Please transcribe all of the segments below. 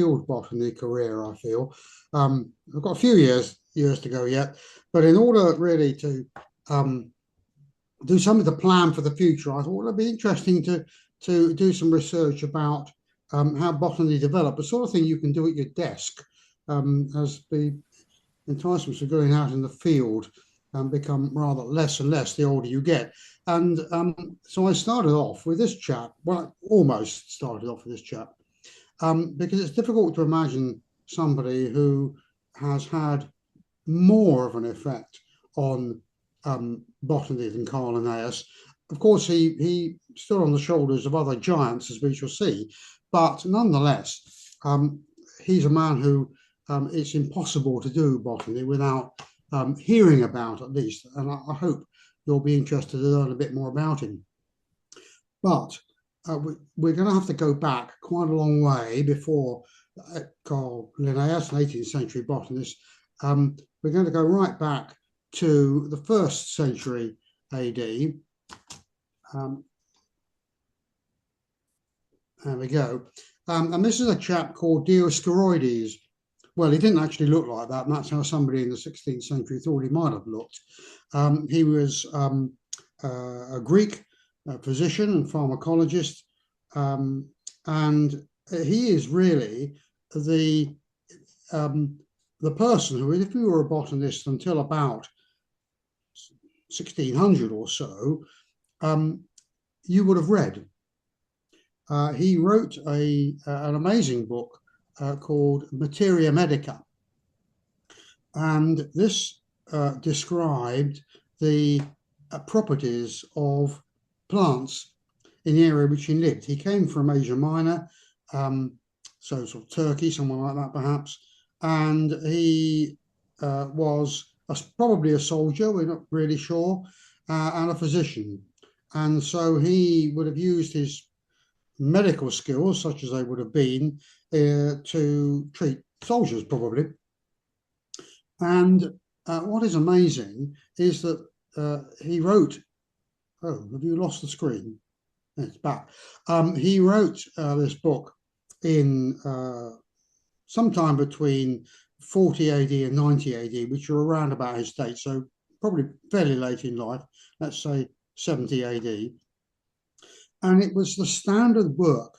field botany career, I feel. I've got a few years to go yet, but in order really to do something to plan for the future, I thought it'd be interesting to do some research about how botany developed, the sort of thing you can do at your desk, as the enticements of going out in the field become rather less and less the older you get. And so I started off with this chap. Well, I almost started off with this chap because it's difficult to imagine somebody who has had more of an effect on botany than Carl Linnaeus. Of course, he stood on the shoulders of other giants, as we shall see, but nonetheless, he's a man who it's impossible to do botany without hearing about, at least, and I hope you'll be interested to learn a bit more about him. But we're going to have to go back quite a long way before Carl Linnaeus, an 18th century botanist. We're going to go right back to the 1st century AD. There we go. And this is a chap called Dioscorides. Well, he didn't actually look like that, and that's how somebody in the 16th century thought he might have looked. He was a Greek physician and pharmacologist, and he is really the person who, if you were a botanist until about 1600 or so, you would have read. He wrote an amazing book called Materia Medica, and this described the properties of plants in the area which he lived. He came from Asia Minor, so sort of Turkey, somewhere like that perhaps, and he was probably a soldier, we're not really sure, and a physician. And so he would have used his medical skills, such as they would have been, to treat soldiers, probably. And what is amazing is that he wrote, oh, have you lost the screen? It's back. He wrote this book in sometime between 40 AD and 90 AD, which are around about his date, so probably fairly late in life, let's say 70 AD. And it was the standard work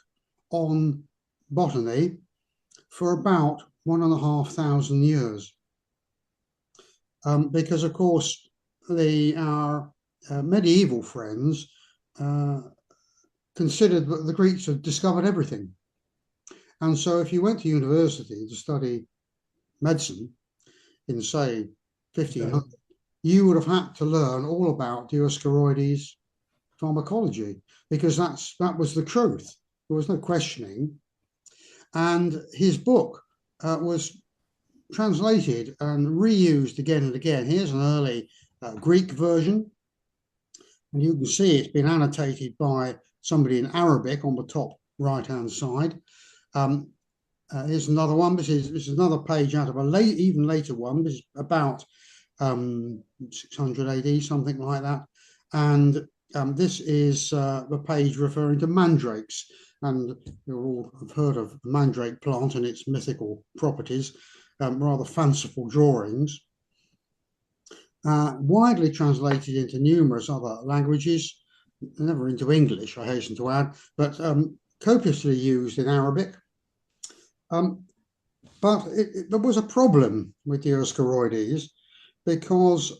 on botany for about 1,500 years. Because, of course, our medieval friends considered that the Greeks had discovered everything. And so if you went to university to study medicine in, say, 1500, you would have had to learn all about Dioscorides' pharmacology, because that was the truth. There was no questioning. And his book was translated and reused again and again. Here's an early Greek version, and you can see it's been annotated by somebody in Arabic on the top right-hand side. Here's another one. This is another page out of even later one. This is about 600 AD, something like that. And this is the page referring to mandrakes. And you all have heard of the mandrake plant and its mythical properties, rather fanciful drawings. Widely translated into numerous other languages, never into English, I hasten to add, but copiously used in Arabic. But there was a problem with Dioscorides, because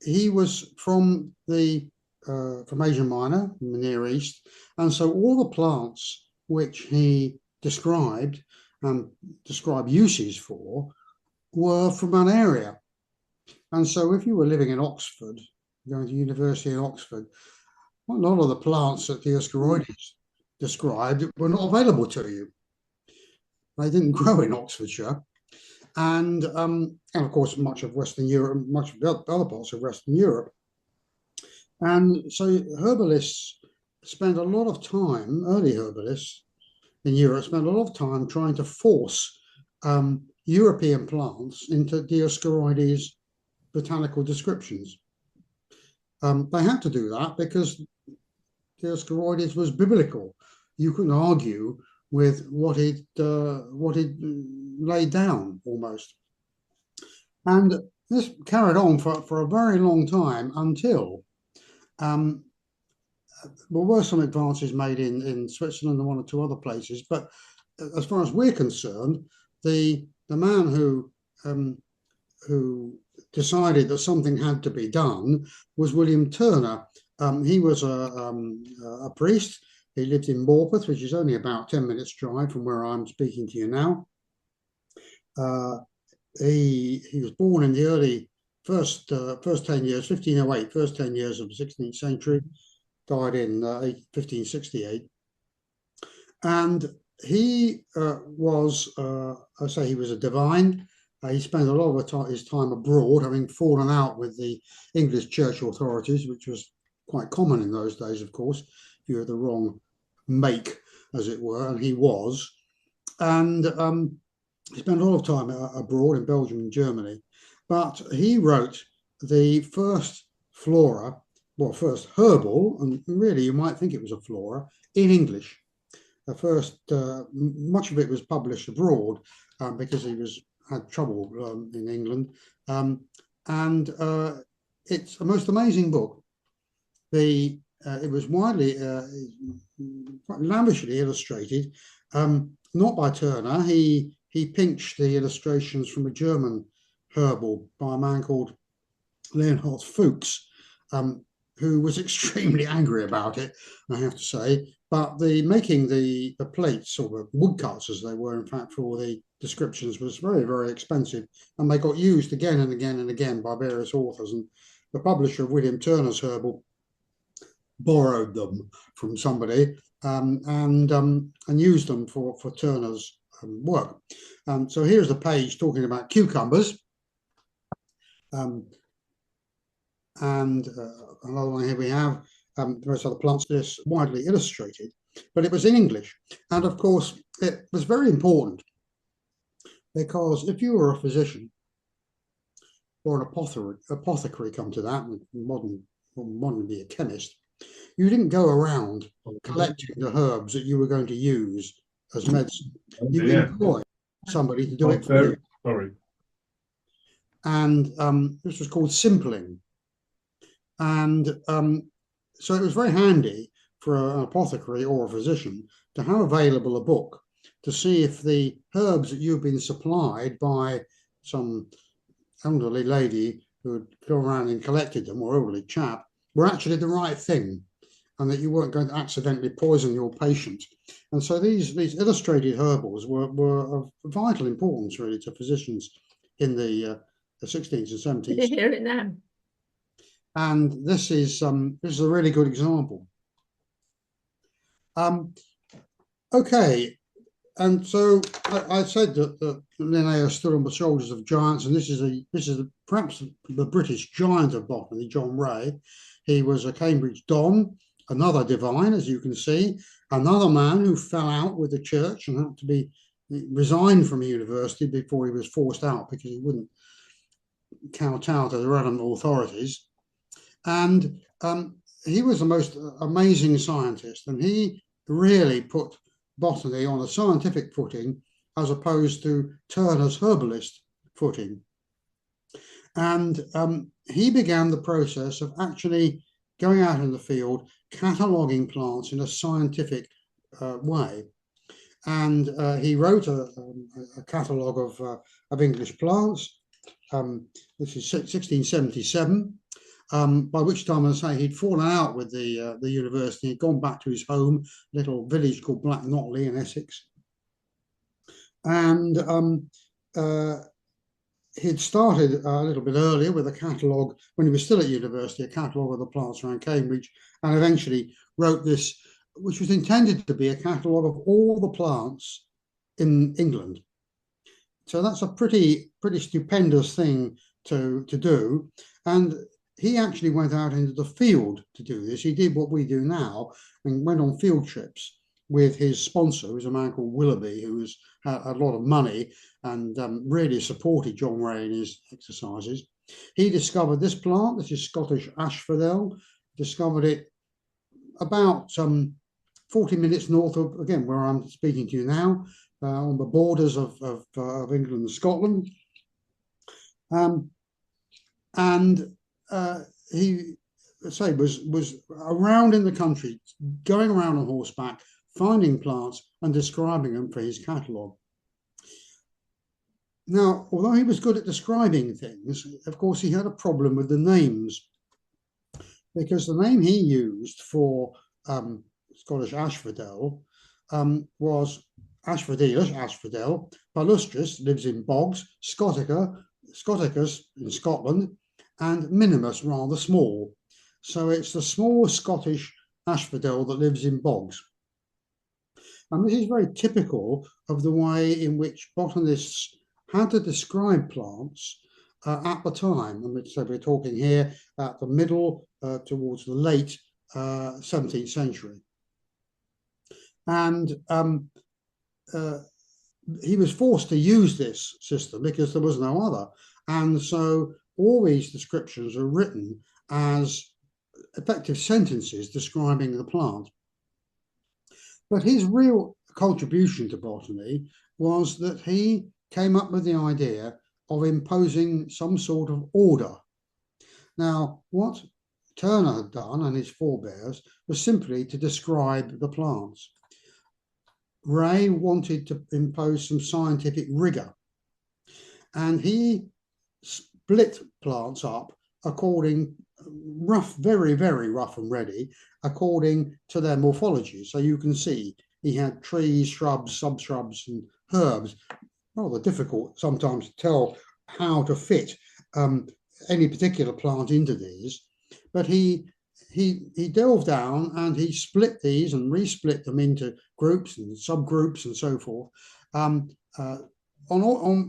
he was from Asia Minor, from the Near East, and so all the plants which he described uses for were from an area. And so if you were living in Oxford, going to university in Oxford, a lot of the plants that Dioscorides described were not available to you. They didn't grow in Oxfordshire. And of course, much of Western Europe, much of the other parts of Western Europe. And so herbalists spent a lot of time, early herbalists in Europe spent a lot of time trying to force European plants into Dioscorides' botanical descriptions. They had to do that because Dioscorides was biblical. You couldn't argue with what he'd laid down almost. And this carried on for a very long time until there were some advances made in Switzerland and one or two other places. But as far as we're concerned, the man who decided that something had to be done was William Turner. He was a priest. He lived in Morpeth, which is only about 10 minutes drive from where I'm speaking to you now. He was born in the early first 10 years, 1508, first 10 years of the 16th century, died in 1568. And he was, I say he was a divine. He spent a lot of his time abroad, having fallen out with the English church authorities, which was quite common in those days, of course, if you were the wrong make, as it were, and he was. And he spent a lot of time abroad in Belgium and Germany. But he wrote the first flora, well, first herbal, and really you might think it was a flora, in English. The first, much of it was published abroad because he had trouble in England. And it's a most amazing book. It was widely, quite lavishly illustrated, not by Turner. He pinched the illustrations from a German herbal by a man called Leonhard Fuchs, who was extremely angry about it, I have to say. But making the plates, or the woodcuts as they were, in fact, for the descriptions was very, very expensive. And they got used again and again and again by various authors. And the publisher of William Turner's herbal borrowed them from somebody and used them for Turner's work. So here's the page talking about cucumbers. And another one here we have, various other plants, this widely illustrated, but it was in English. And of course, it was very important because if you were a physician or an apothecary, come to that, modern be a chemist, you didn't go around collecting the herbs that you were going to use as medicine. You employed somebody to do it for you. Sorry. And this was called simpling. And so it was very handy for an apothecary or a physician to have available a book to see if the herbs that you've been supplied by some elderly lady who had gone around and collected them, or elderly chap, were actually the right thing, and that you weren't going to accidentally poison your patient. And so these illustrated herbals were of vital importance, really, to physicians in the 16th and 17th. You hear it now. And this is a really good example. Okay, and so I said that Linnaeus stood on the shoulders of giants, and this is perhaps the British giant of botany, John Ray. He was a Cambridge Don, another divine, as you can see, another man who fell out with the church and had to be resigned from university before he was forced out because he wouldn't kowtow to the relevant authorities. And he was the most amazing scientist, and he really put botany on a scientific footing as opposed to Turner's herbalist footing. And he began the process of actually going out in the field, cataloguing plants in a scientific way. And he wrote a catalogue of English plants. This is 1677. By which time, as I say, he'd fallen out with the university. He'd gone back to his home, little village called Black Notley in Essex. And he'd started a little bit earlier with a catalogue, when he was still at university, a catalogue of the plants around Cambridge, and eventually wrote this, which was intended to be a catalogue of all the plants in England. So that's a pretty stupendous thing to do. And he actually went out into the field to do this. He did what we do now and went on field trips with his sponsor, who was a man called Willoughby, who had a lot of money and really supported John Ray in his exercises. He discovered this plant. This is Scottish asphodel. Discovered it about 40 minutes north of, again, where I'm speaking to you now, on the borders of England and Scotland. And he was around in the country, going around on horseback, finding plants and describing them for his catalogue. Now, although he was good at describing things, of course, he had a problem with the names, because the name he used for Scottish asphodel was asphodel, palustris, lives in bogs, Scoticus in Scotland, and minimus, rather small. So it's the small Scottish asphodel that lives in bogs. And this is very typical of the way in which botanists had to describe plants at the time. And so we're talking here at the middle towards the late 17th century. And he was forced to use this system because there was no other. And so all these descriptions are written as effective sentences describing the plant. But his real contribution to botany was that he came up with the idea of imposing some sort of order. Now, what Turner had done, and his forebears, was simply to describe the plants. Ray wanted to impose some scientific rigor, and he split plants up according, very, very rough and ready, according to their morphology. So you can see he had trees, shrubs, subshrubs, and herbs. Rather difficult sometimes to tell how to fit any particular plant into these, but he delved down and he split these and resplit them into groups and subgroups and so forth,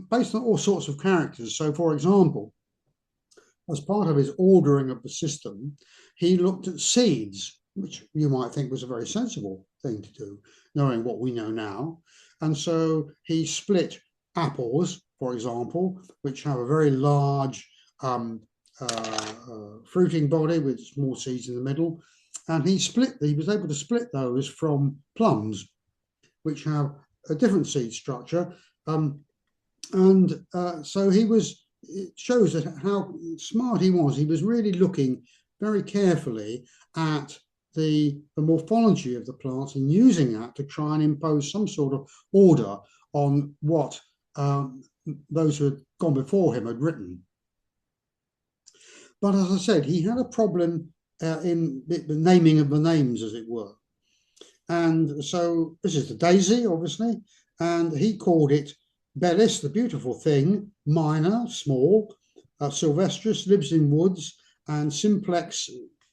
based on all sorts of characters. So, for example, as part of his ordering of the system, he looked at seeds, which you might think was a very sensible thing to do, knowing what we know now. And so he split apples, for example, which have a very large fruiting body with small seeds in the middle, and he was able to split those from plums, which have a different seed structure, so it shows that how smart he was. He was really looking very carefully at the morphology of the plants and using that to try and impose some sort of order on what those who had gone before him had written. But as I said, he had a problem in the naming of the names, as it were. And so this is the daisy, obviously, and he called it Bellis, the beautiful thing, minor, small, sylvestris, lives in woods, and simplex,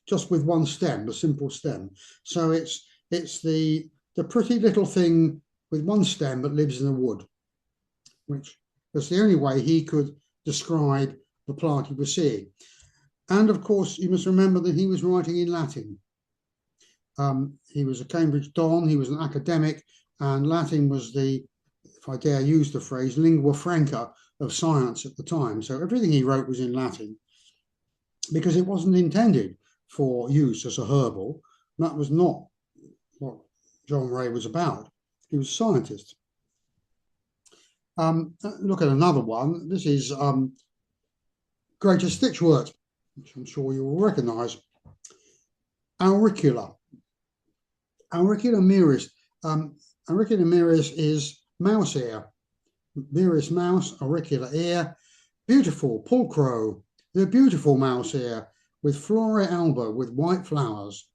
just with one stem, a simple stem. So it's the pretty little thing with one stem that lives in a wood, which was the only way he could describe the plant he was seeing. And of course, you must remember that he was writing in Latin. He was a Cambridge Don, he was an academic, and Latin was the, if I dare use the phrase, lingua franca of science at the time. So everything he wrote was in Latin because it wasn't intended for use as a herbal. That was not what John Ray was about. He was a scientist. Look at another one. This is Greater Stitchwort, which I'm sure you will recognise. Auricula. Auricula miris. Auricula miris is mouse ear. Miris mouse, auricula ear. Beautiful pulchro, the beautiful mouse ear with flora alba with white flowers.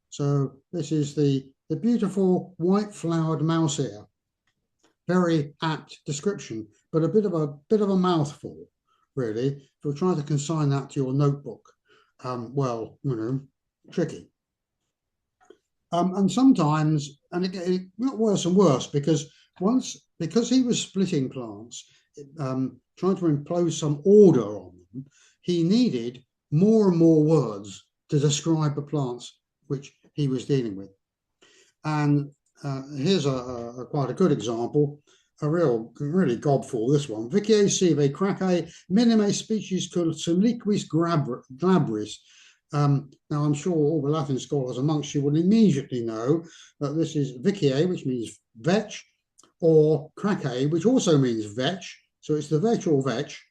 So this is the beautiful white flowered mouse ear. Very apt description, but a bit of a mouthful, really. If you're trying to consign that to your notebook, well, tricky. And sometimes, and it got worse and worse because he was splitting plants, trying to impose some order on them, he needed more and more words to describe the plants which he was dealing with. And here's quite a good example, really gobful, this one. Vicae sive cracae minime species cul suliquis glabris Now, I'm sure all the Latin scholars amongst you will immediately know that this is Viciae, which means vetch, or Cracae, which also means vetch. So it's the vetch or vetch.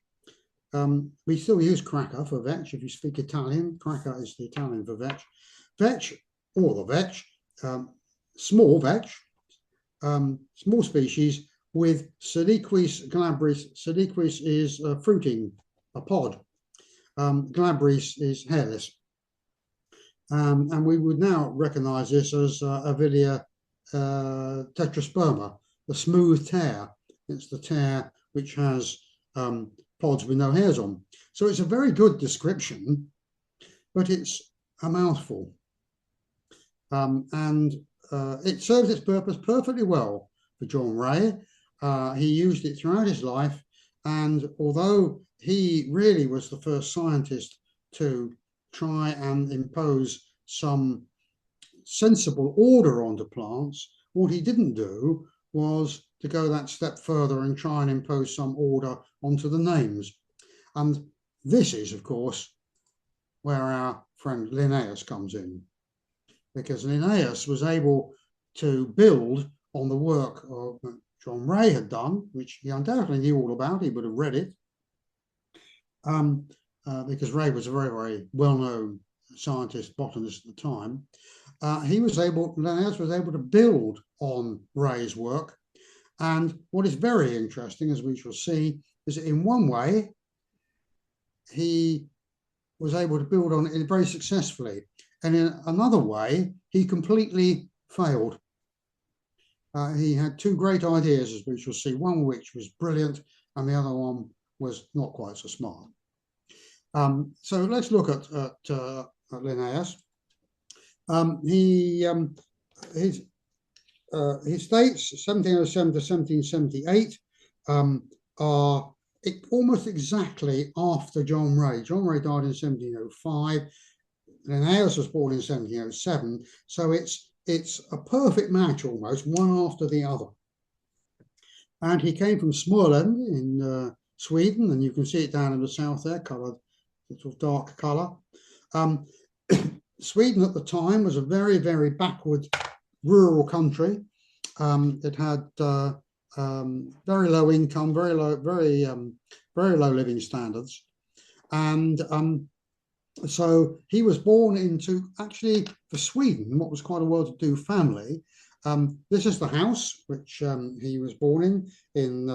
We still use cracker for vetch if you speak Italian. Cracker is the Italian for vetch. Vetch, or the vetch, small vetch, small species with Siliquis glabris. Siliquis is fruiting, a pod. Glabris is hairless. And we would now recognize this as Avilia tetrasperma, the smooth tear. It's the tear which has pods with no hairs on. So it's a very good description, but it's a mouthful. And it serves its purpose perfectly well for John Ray. He used it throughout his life. And although he really was the first scientist to try and impose some sensible order onto plants, what he didn't do was to go that step further and try and impose some order onto the names. And this is, of course, where our friend Linnaeus comes in, because Linnaeus was able to build on the work of John Ray had done, which he undoubtedly knew all about. He would have read it, because Ray was a very, very well-known scientist, botanist at the time. Linnaeus was able to build on Ray's work. And what is very interesting, as we shall see, is that in one way, he was able to build on it very successfully. And in another way, he completely failed. He had two great ideas, as we shall see, one which was brilliant and the other one was not quite so smart. So let's look at Linnaeus. He states 1707 to 1778 are almost exactly after John Ray. John Ray died in 1705. Linnaeus was born in 1707. So it's a perfect match almost, one after the other. And he came from Småland in Sweden, and you can see it down in the south there, coloured, sort of dark colour. Sweden at the time was a very, very backward rural country. It had very low income, very low living standards, and so he was born into, actually for Sweden, what was quite a well-to-do family. This is the house which he was born in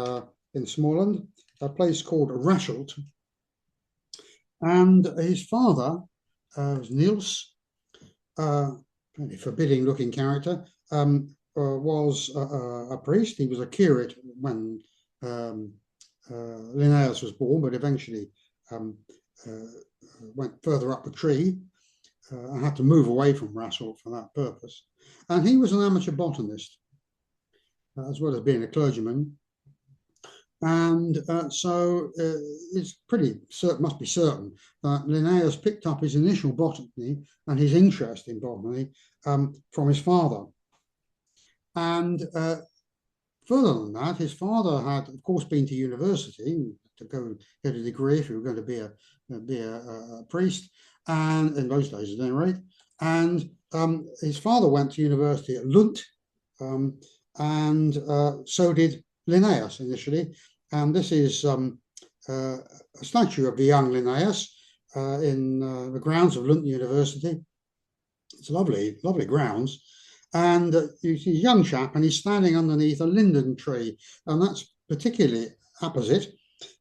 Småland, a place called Rashult, and his father was Niels, a forbidding-looking character. Was a priest. He was a curate when Linnaeus was born, but eventually went further up the tree and had to move away from Rashult for that purpose. And he was an amateur botanist, as well as being a clergyman. And so it's must be certain that Linnaeus picked up his initial botany and his interest in botany from his father. And further than that, his father had, of course, been to university to go get a degree if he were going to be a priest, and in those days at any rate. And his father went to university at Lund, and so did Linnaeus initially. And this is a statue of the young Linnaeus in the grounds of Lund University. It's lovely, lovely grounds. And you see a young chap, and he's standing underneath a linden tree. And that's particularly apposite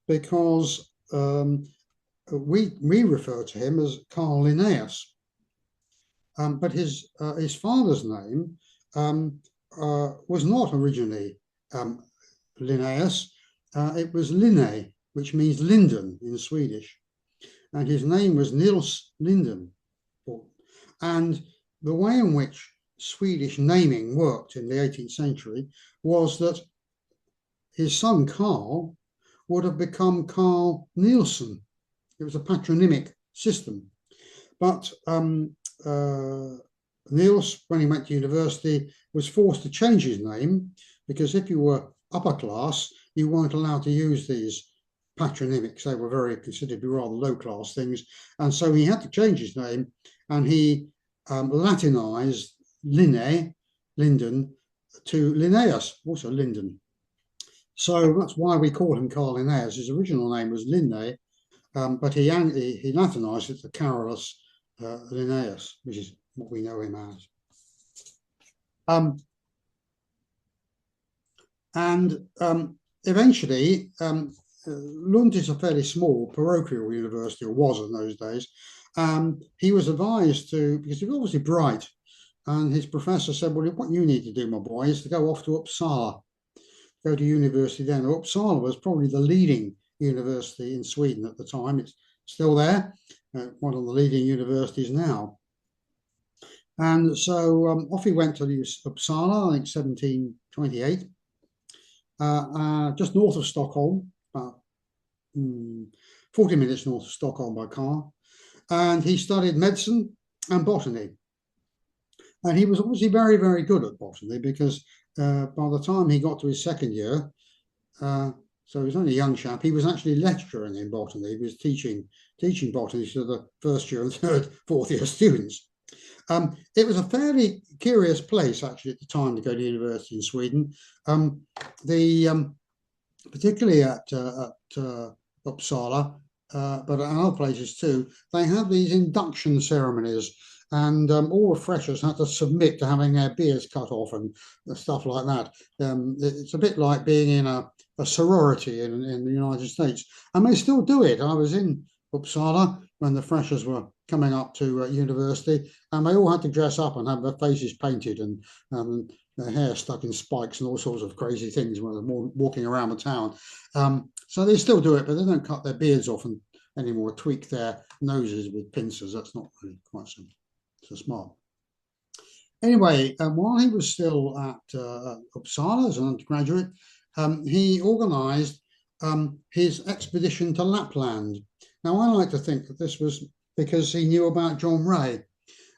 because we refer to him as Carl Linnaeus. But his father's name was not originally Linnaeus. It was Linne, which means linden in Swedish. And his name was Nils Linden. And the way in which Swedish naming worked in the 18th century was that his son Carl would have become Carl Nielsen. It was a patronymic system. But Niels, when he went to university, was forced to change his name because if you were upper class, you weren't allowed to use these patronymics. They were very considered to be rather low-class things. And so he had to change his name, and he Latinized Linden, to Linnaeus, also Linden. So that's why we call him Carl Linnaeus. His original name was Linnae, but he Latinized it to Carolus Linnaeus, which is what we know him as. Eventually, Lund is a fairly small parochial university, or was in those days. He was advised to, because he was obviously bright, and his professor said, well, what you need to do, my boy, is to go off to Uppsala, go to university then. Uppsala was probably the leading university in Sweden at the time. It's still there, one of the leading universities now. And so off he went to Uppsala, I think 1728, just north of Stockholm, about 40 minutes north of Stockholm by car. And he studied medicine and botany. And he was obviously very, very good at botany, because by the time he got to his second year, so he was only a young chap, he was actually lecturing in botany. He was teaching botany to the first year and third, fourth year students. It was a fairly curious place, actually, at the time to go to university in Sweden. Particularly at Uppsala, but at other places too, they had these induction ceremonies, and all the freshers had to submit to having their beards cut off and stuff like that. It's a bit like being in a sorority in the United States, and they still do it. I was in Uppsala when the freshers were coming up to university, and they all had to dress up and have their faces painted and their hair stuck in spikes and all sorts of crazy things when they're walking around the town. So they still do it, but they don't cut their beards off and anymore, tweak their noses with pincers. That's not really quite so smart. Anyway, while he was still at Uppsala as an undergraduate, he organized his expedition to Lapland. Now, I like to think that this was because he knew about John Ray,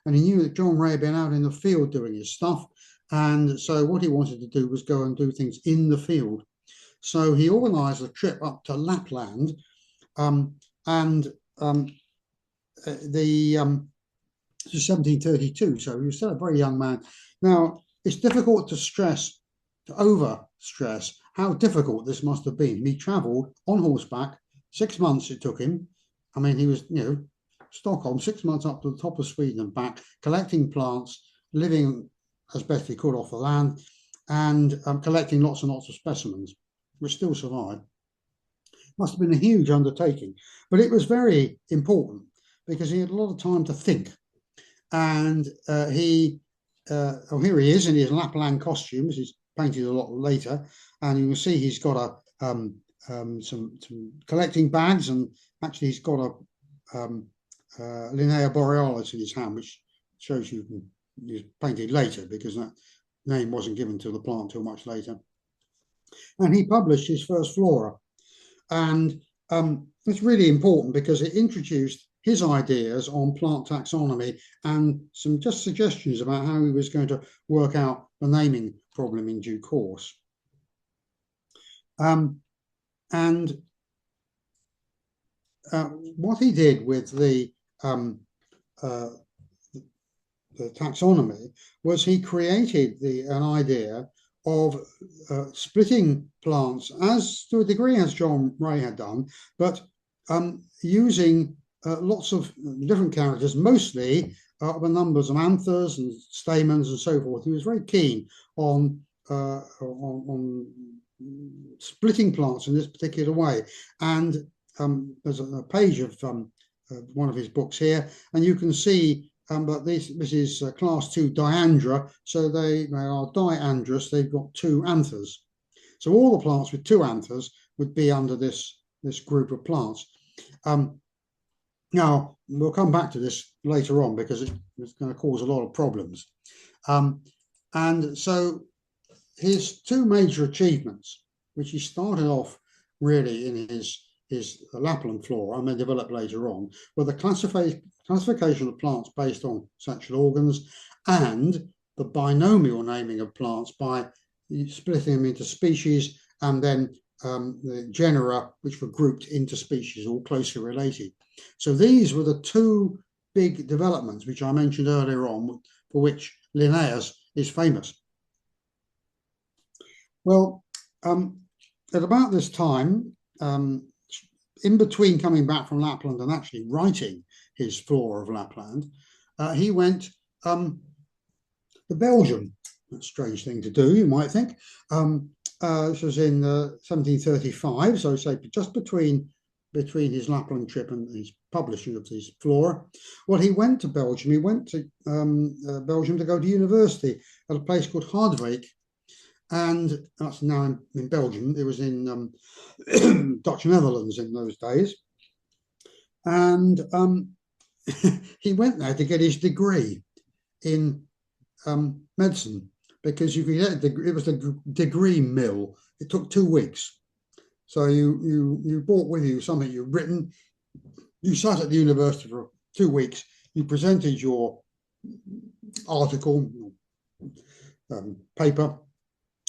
and he knew that John Ray had been out in the field doing his stuff. And so what he wanted to do was go and do things in the field. So he organized a trip up to Lapland, this is 1732, so he was still a very young man. Now, it's difficult to overstress how difficult this must have been. He traveled on horseback, 6 months it took him. I mean, he was, Stockholm, 6 months up to the top of Sweden and back, collecting plants, living as best he could off the land, and collecting lots and lots of specimens, which still survive. Must have been a huge undertaking, but it was very important because he had a lot of time to think. And here he is in his Lapland costumes. He's painted a lot later, and you can see he's got some collecting bags, and actually he's got a Linnea borealis in his hand, which shows you he was painted later because that name wasn't given to the plant till much later. And he published his first flora, and it's really important because it introduced his ideas on plant taxonomy and some just suggestions about how he was going to work out the naming problem in due course. What he did with the taxonomy was he created an idea of splitting plants, as to a degree as John Ray had done, but using lots of different characters, mostly the numbers of anthers and stamens and so forth. He was very keen on splitting plants in this particular way. And there's a page of one of his books here, and you can see but this is class 2 diandra, so they are diandrous. They've got 2 anthers. So all the plants with 2 anthers would be under this group of plants. Now, we'll come back to this later on because it's going to cause a lot of problems. And so his 2 major achievements, which he started off really in his Lapland flora and then developed later on, were the classification of plants based on sexual organs and the binomial naming of plants by splitting them into species and then the genera which were grouped into species, all closely related. So these were the two big developments which I mentioned earlier on, for which Linnaeus is famous. Well, at about this time, in between coming back from Lapland and actually writing his Flora of Lapland, he went to Belgium. That's a strange thing to do, you might think. This was in 1735, so say just between his Lapland trip and his publishing of his Flora. Well, he went to Belgium. He went to Belgium to go to university at a place called Hardwijk, and that's now in Belgium. It was in Dutch Netherlands in those days, and he went there to get his degree in medicine, because you could get a degree. It was a degree mill. It took 2 weeks. So you brought with you something you'd written. You sat at the university for 2 weeks. You presented your article, paper,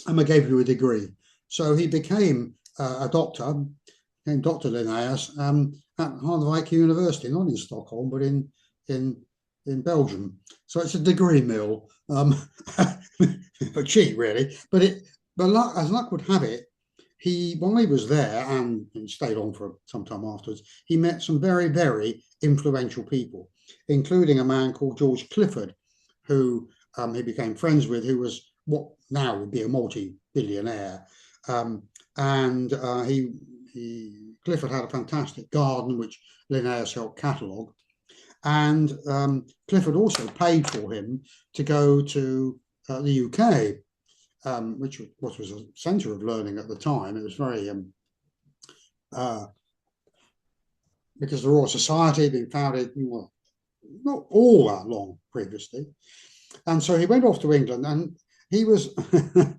and they gave you a degree. So he became a doctor, became Dr. Linnaeus at Hardwijk University, not in Stockholm, but in Belgium. So it's a degree mill, for cheap, really. But as luck would have it, while he was there and stayed on for some time afterwards, he met some very, very influential people, including a man called George Clifford, who he became friends with, who was what now would be a multi-billionaire. Clifford had a fantastic garden, which Linnaeus helped catalogue. And Clifford also paid for him to go to the UK, which was a centre of learning at the time. It was very, because the Royal Society had been founded, well, not all that long previously. And so he went off to England, and he was, by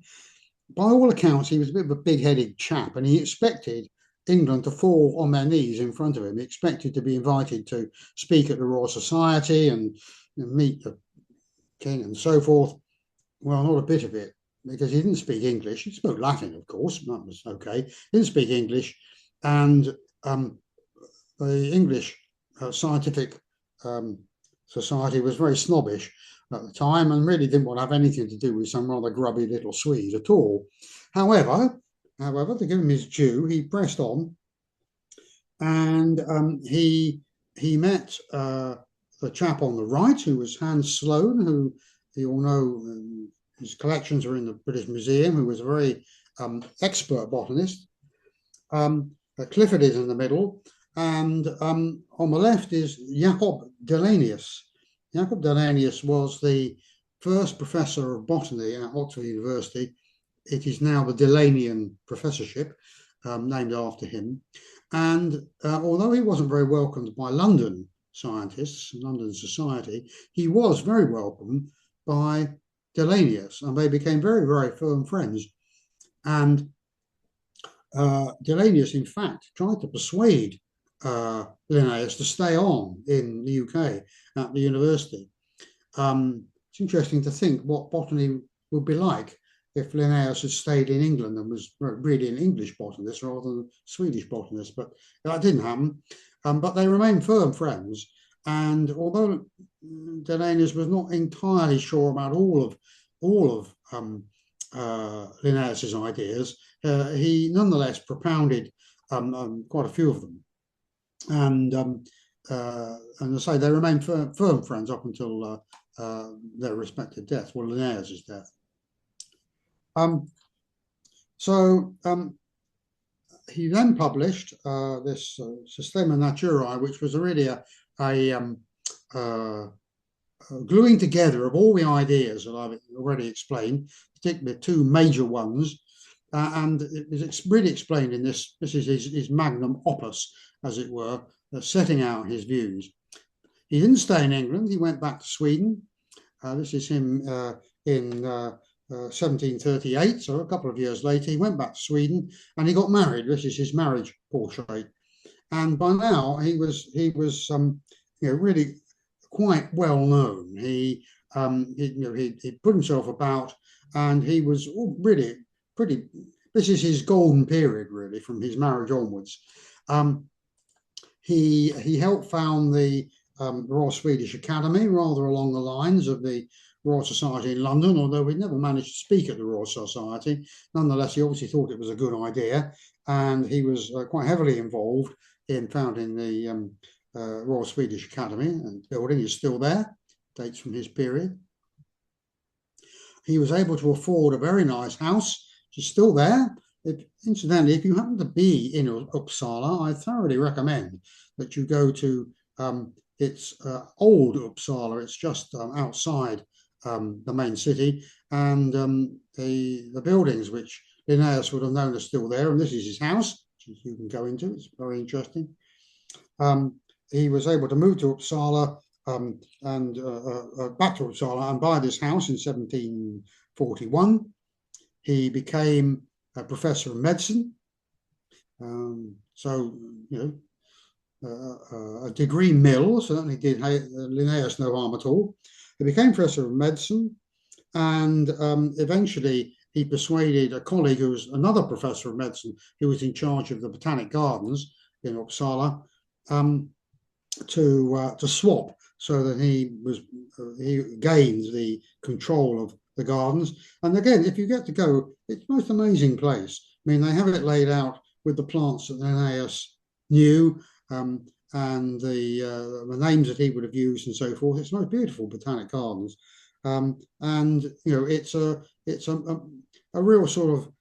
all accounts, he was a bit of a big-headed chap, and he expected England to fall on their knees in front of him. He expected to be invited to speak at the Royal Society and meet the king and so forth. Well, not a bit of it, because he didn't speak English. He spoke Latin, of course, that was okay. He didn't speak English, and the English scientific society was very snobbish at the time and really didn't want to have anything to do with some rather grubby little Swede at all. However, to give him his due, he pressed on, and he met the chap on the right, who was Hans Sloane, who you all know, his collections are in the British Museum, who was a very expert botanist. Clifford is in the middle, and on the left is Jacob Dellenius. Jacob Dellenius was the first professor of botany at Oxford University. It is now the Delainian Professorship, named after him. And although he wasn't very welcomed by London scientists, London society, he was very welcomed by Dellenius, and they became very, very firm friends. And Dellenius, in fact, tried to persuade Linnaeus to stay on in the UK at the university. It's interesting to think what botany would be like if Linnaeus had stayed in England and was really an English botanist rather than a Swedish botanist, but that didn't happen. But they remained firm friends. And although Dellenius was not entirely sure about all of Linnaeus's ideas, he nonetheless propounded quite a few of them. And as I say, they remained firm friends up until their respective deaths, well, Linnaeus's death. He then published this Systema Naturae, which was really a gluing together of all the ideas that I've already explained, particularly two major ones, and it was really explained in this. This is his magnum opus, as it were, setting out his views. He didn't stay in England. He went back to Sweden. This is him in 1738, so a couple of years later. He went back to Sweden and he got married. This is his marriage portrait. And by now he was really quite well known. He put himself about, and he was really pretty this is his golden period, really, from his marriage onwards. Um, he helped found the Royal Swedish Academy, rather along the lines of the Royal Society in London, although he never managed to speak at the Royal Society. Nonetheless, he obviously thought it was a good idea, and he was quite heavily involved in founding the Royal Swedish Academy, and the building is still there, dates from his period. He was able to afford a very nice house, which is still there. Incidentally, if you happen to be in Uppsala, I thoroughly recommend that you go to it's old Uppsala. It's just outside the main city, and the buildings which Linnaeus would have known are still there. And this is his house, which you can go into. It's very interesting. He was able to move to Uppsala and back to Uppsala and buy this house in 1741. He became a professor of medicine. So, you know, a degree mill certainly did Linnaeus no harm at all. He became professor of medicine, and eventually he persuaded a colleague who was another professor of medicine, who was in charge of the botanic gardens in Uppsala, to swap, so that he gained the control of the gardens. And again, if you get to go, it's the most amazing place. I mean, they have it laid out with the plants that Linnaeus knew, and the names that he would have used and so forth. It's most beautiful botanic gardens, and you know, it's a real sort of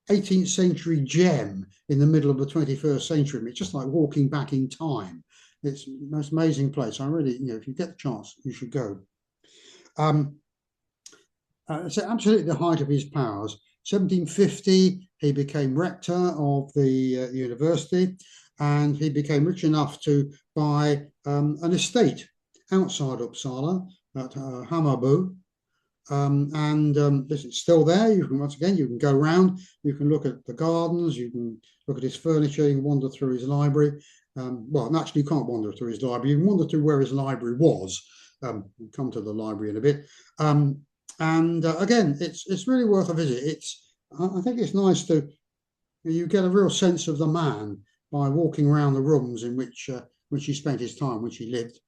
18th century gem in the middle of the 21st century. It's just like walking back in time. It's the most amazing place. I really, you know, if you get the chance, you should go. It's absolutely the height of his powers. 1750, he became rector of the university, and he became rich enough to buy an estate outside Uppsala at Hammarby. This is still there. You can, once again, you can go around, you can look at the gardens, you can look at his furniture, you can wander through his library. Well, naturally, you can't wander through his library. You can wander through where his library was. We'll come to the library in a bit. Again, it's really worth a visit. I think it's nice to, you get a real sense of the man by walking around the rooms in which he spent his time, which he lived.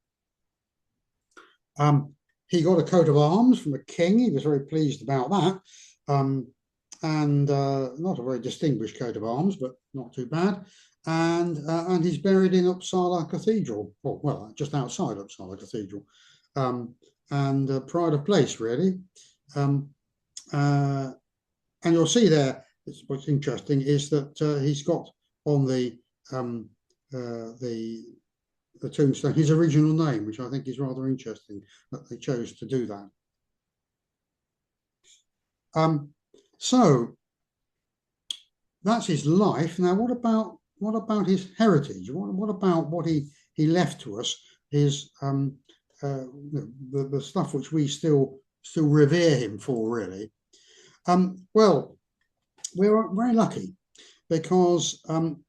He got a coat of arms from the king. He was very pleased about that. Not a very distinguished coat of arms, but not too bad. And he's buried in Uppsala Cathedral, well, just outside Uppsala Cathedral, and pride of place, really. And you'll see there, what's interesting is that he's got on the tombstone his original name, which I think is rather interesting that they chose to do that. So that's his life. Now, what about his heritage? What about what he left to us? His the stuff which we still revere him for, really. Well, we're very lucky because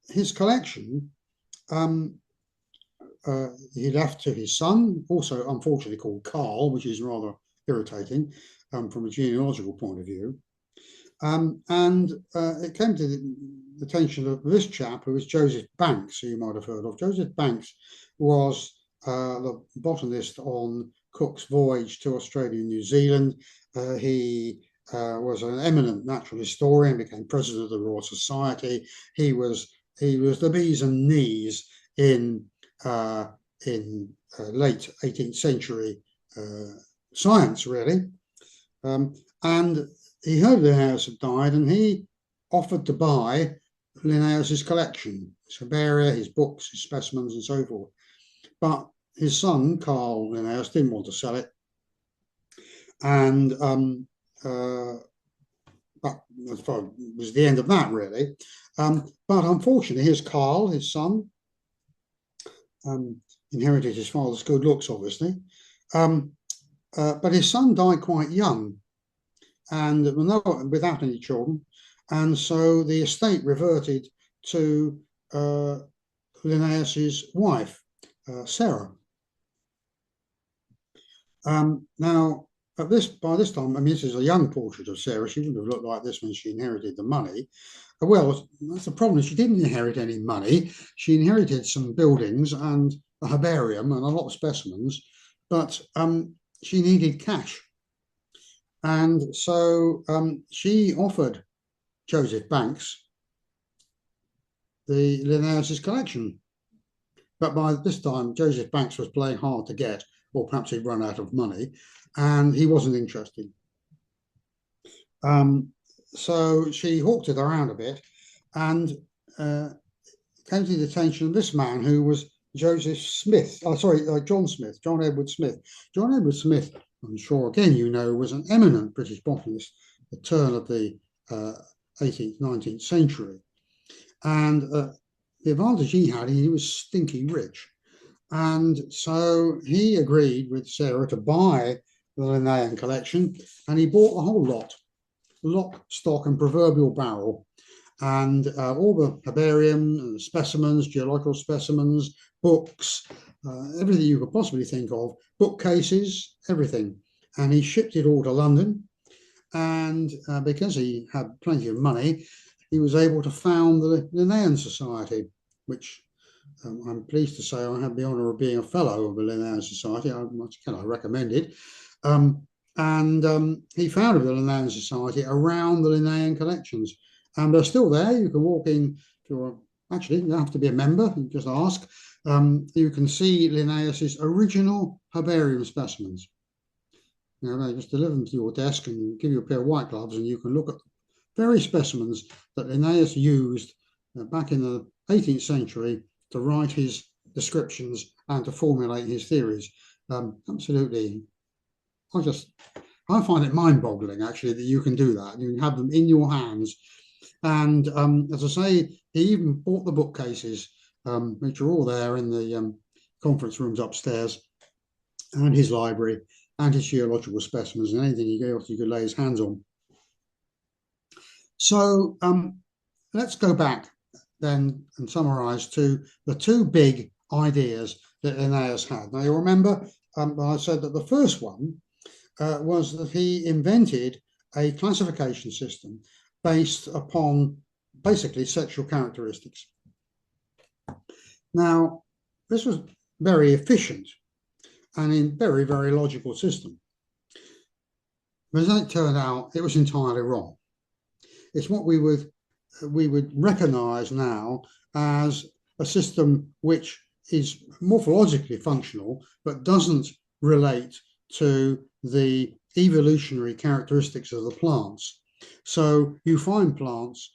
his collection he left to his son, also unfortunately called Carl, which is rather irritating from a genealogical point of view. It came to the attention of this chap, who was Joseph Banks, who you might have heard of. Joseph Banks was the botanist on Cook's voyage to Australia and New Zealand. He was an eminent natural historian, became president of the Royal Society. He was the bees and knees in late 18th century science, really. And he heard Linnaeus had died, and he offered to buy Linnaeus's collection, his herbaria, his books, his specimens, and so forth. But his son, Carl Linnaeus, didn't want to sell it. And that was the end of that, really. But unfortunately, here's Carl, his son, inherited his father's good looks, obviously. But his son died quite young and without any children. And so the estate reverted to Linnaeus's wife, Sarah. Now, by this time, I mean, this is a young portrait of Sarah. She wouldn't have looked like this when she inherited the money. Well, that's the problem. She didn't inherit any money. She inherited some buildings and a herbarium and a lot of specimens, but she needed cash. And so she offered Joseph Banks the Linnaeus' collection. But by this time, Joseph Banks was playing hard to get, or perhaps he'd run out of money, and he wasn't interested. So she hawked it around a bit and came to the attention of this man who was Joseph Smith. John Smith, John Edward Smith. John Edward Smith, I'm sure again you know, was an eminent British botanist at the turn of the 18th, 19th century. And the advantage he had, he was stinky rich. And so he agreed with Sarah to buy the Linnaean collection, and he bought the whole lot, lock, stock, and proverbial barrel, and all the herbarium and specimens, geological specimens, books, everything you could possibly think of, bookcases, everything. And he shipped it all to London. And because he had plenty of money, he was able to found the Linnaean Society, which I'm pleased to say I have the honour of being a fellow of the Linnaean Society. I recommend it. And he founded the Linnaean Society around the Linnaean collections. And they're still there. You can walk in, actually, you don't have to be a member, you just ask. You can see Linnaeus's original herbarium specimens. You know, they just deliver them to your desk and give you a pair of white gloves, and you can look at very specimens that Linnaeus used back in the 18th century to write his descriptions and to formulate his theories. Absolutely. I find it mind-boggling, actually, that you can do that. You can have them in your hands. And as I say, he even bought the bookcases, which are all there in the conference rooms upstairs, and his library, and his geological specimens, and anything else he could lay his hands on. So let's go back then and summarize to the two big ideas that Linnaeus had. Now, you remember I said that the first one was that he invented a classification system based upon basically sexual characteristics. Now, this was very efficient and a very, very logical system. But as it turned out, it was entirely wrong. It's what we would recognize now as a system which is morphologically functional, but doesn't relate to the evolutionary characteristics of the plants. So you find plants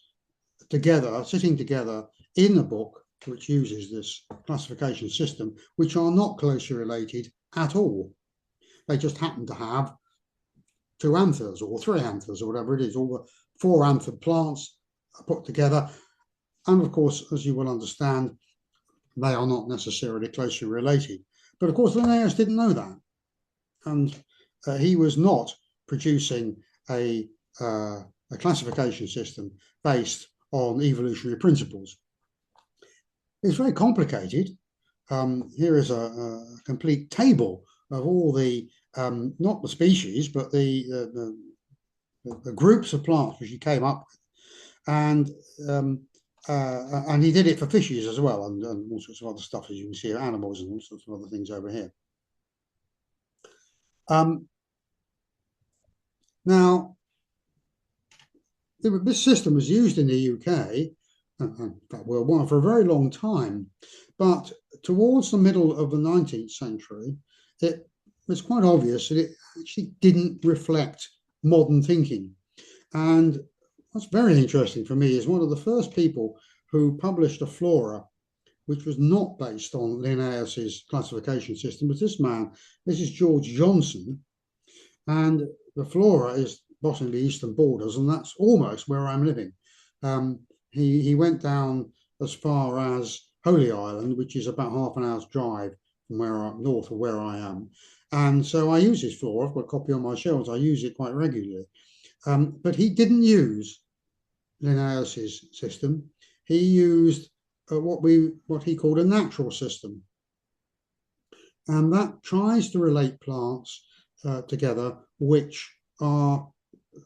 together, sitting together in a book which uses this classification system, which are not closely related at all. They just happen to have two anthers or three anthers or whatever it is. All the four anthered plants are put together. And of course, as you will understand, they are not necessarily closely related. But of course, Linnaeus didn't know that. And he was not producing a classification system based on evolutionary principles. It's very complicated. Here is a complete table of all the, not the species, but the groups of plants which he came up with. And he did it for fishes as well, and all sorts of other stuff, as you can see, animals and all sorts of other things over here. Now, this system was used in the UK, worldwide, for a very long time, but towards the middle of the 19th century, it was quite obvious that it actually didn't reflect modern thinking. And what's very interesting for me is one of the first people who published a flora which was not based on Linnaeus's classification system was this man. This is George Johnson, and the flora is Botany, the eastern borders, and that's almost where I'm living. He went down as far as Holy Island, which is about half an hour's drive from north of where I am. And so I use his flora. I've got a copy on my shelves. I use it quite regularly. But he didn't use Linnaeus's system. He used what he called a natural system. And that tries to relate plants together which are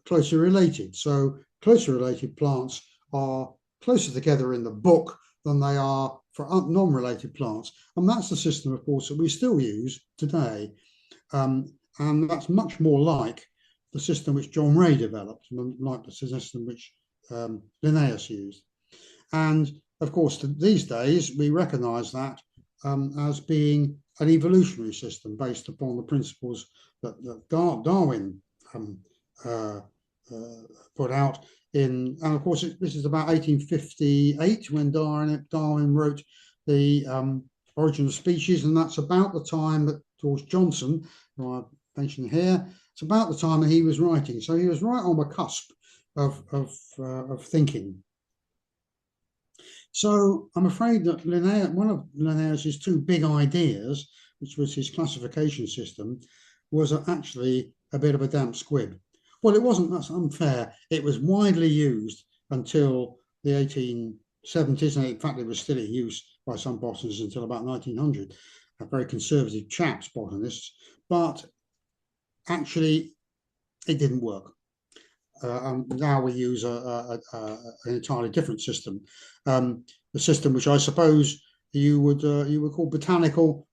closely related. So closely related plants are closer together in the book than they are for non-related plants. And that's the system, of course, that we still use today. And that's much more like the system which John Ray developed, like the system which Linnaeus used. And of course, these days, we recognize that as being an evolutionary system based upon the principles that Darwin put out in, and of course, this is about 1858 when Darwin wrote the Origin of Species, and that's about the time that George Johnson, who I mentioned here, it's about the time that he was writing. So he was right on the cusp of thinking. So I'm afraid that one of Linnaeus's two big ideas, which was his classification system, was actually a bit of a damp squib. Well, it wasn't, that's unfair. It was widely used until the 1870s, and in fact, it was still in use by some botanists until about 1900, very conservative chaps, botanists, but actually it didn't work. Now we use an entirely different system, the system which I suppose you would call botanical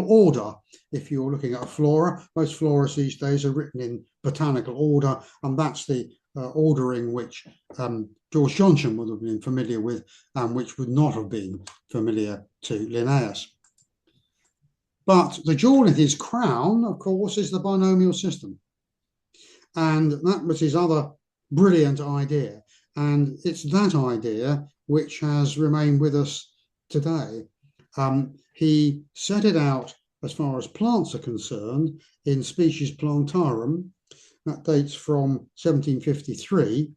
order. If you're looking at a flora, most floras these days are written in botanical order, and that's the ordering which George Johnson would have been familiar with, and which would not have been familiar to Linnaeus. But the jewel in his crown, of course, is the binomial system. And that was his other brilliant idea. And it's that idea which has remained with us today. He set it out as far as plants are concerned in Species Plantarum. That dates from 1753.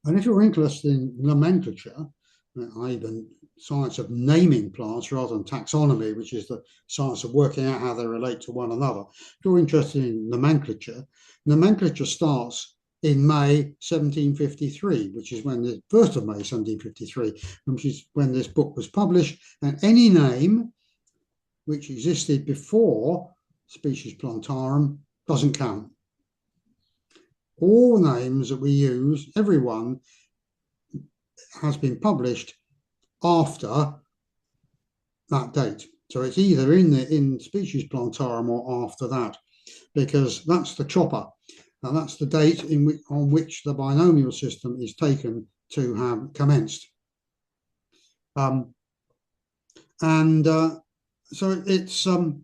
And if you're interested in nomenclature, i.e. the science of naming plants rather than taxonomy, which is the science of working out how they relate to one another, if you're interested in nomenclature starts in May 1753, which is when the 1st of May 1753, which is when this book was published. And any name which existed before Species Plantarum doesn't count. All names that we use, everyone, has been published after that date. So it's either in Species Plantarum or after that, because that's the chopper. And that's the date on which the binomial system is taken to have commenced. So it's an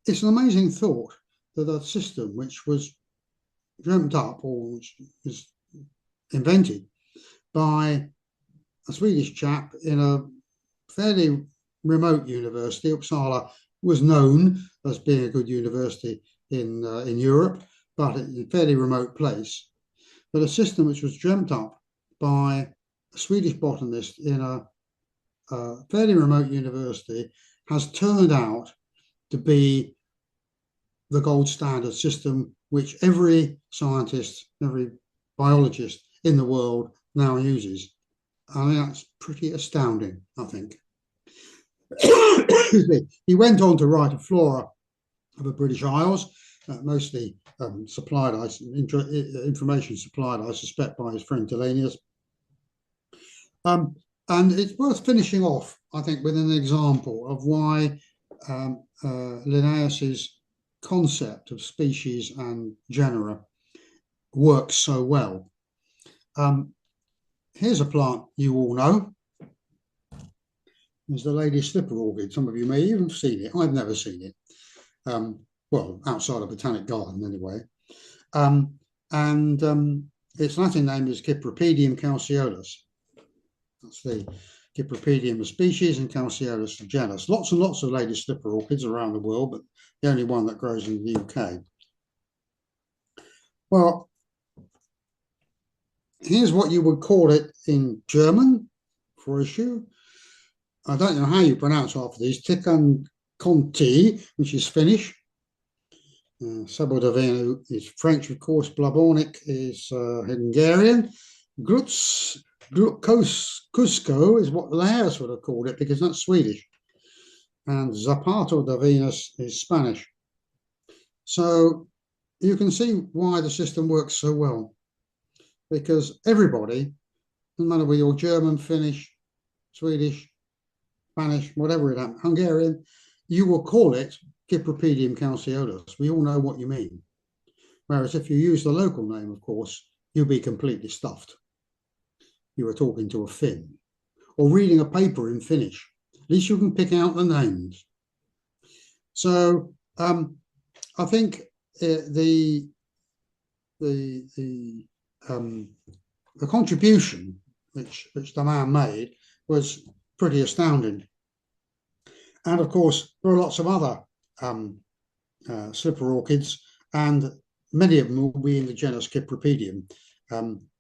amazing thought that a system which was dreamt up or which was invented by a Swedish chap in a fairly remote university. Uppsala was known as being a good university in Europe, but in a fairly remote place. But a system which was dreamt up by a Swedish botanist in a fairly remote university has turned out to be the gold standard system which every scientist, every biologist in the world now uses. I mean, that's pretty astounding, I think. He went on to write a flora of the British Isles, mostly information supplied, I suspect, by his friend Dillenius. And it's worth finishing off, I think, with an example of why Linnaeus's concept of species and genera works so well. Here's a plant you all know. It's the lady slipper orchid. Some of you may even have seen it. I've never seen it. Well, outside a botanic garden anyway. Its Latin name is Cypripedium calceolus. That's the Cypripedium of species and Calceolus the genus. Lots and lots of lady slipper orchids around the world, but the only one that grows in the UK. Well, here's what you would call it in German for issue. I don't know how you pronounce half of these. Tican Conti, which is Finnish. Sabodaveno is French, of course. Blabornik is Hungarian. Cusco is what Linnaeus would have called it, because that's Swedish. And Zapato da Venus is Spanish. So you can see why the system works so well, because everybody, no matter whether you're German, Finnish, Swedish, Spanish, whatever it is, Hungarian, you will call it Cypripedium calceolus. We all know what you mean. Whereas if you use the local name, of course, you'll be completely stuffed. You were talking to a Finn or reading a paper in Finnish. At least you can pick out the names. So I think the contribution which the man made was pretty astounding. And of course, there are lots of other slipper orchids, and many of them will be in the genus Cypripedium.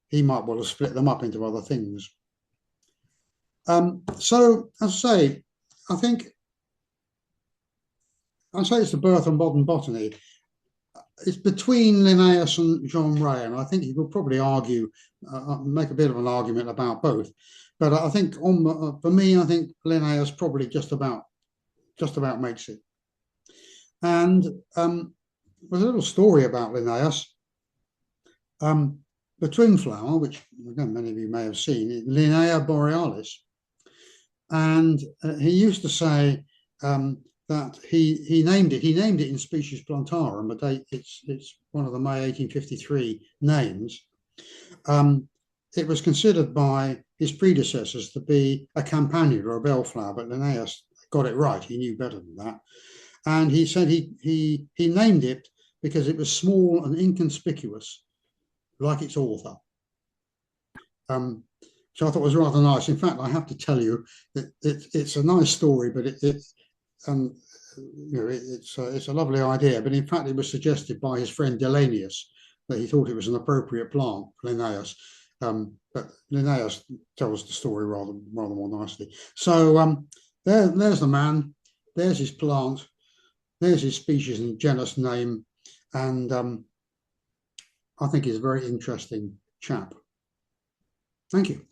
He might well have split them up into other things. So, as I say, I think it's the birth of modern botany. It's between Linnaeus and Jean Ray, and I think you could probably argue, make a bit of an argument about both. But I think, for me, I think Linnaeus probably just about makes it. And there's a little story about Linnaeus. The twin flower, which again many of you may have seen, is Linnea borealis. And he used to say that he named it in Species Plantarum, but it's one of the May 1853 names. It was considered by his predecessors to be a campanula or a bellflower, but Linnaeus got it right. He knew better than that. And he said he named it because it was small and inconspicuous, like its author. So I thought it was rather nice. In fact, I have to tell you that it's a nice story, but it's a lovely idea. But in fact, it was suggested by his friend Delaenius that he thought it was an appropriate plant for Linnaeus. But Linnaeus tells the story rather more nicely. So there's the man. There's his plant. There's his species and genus name, and I think he's a very interesting chap. Thank you.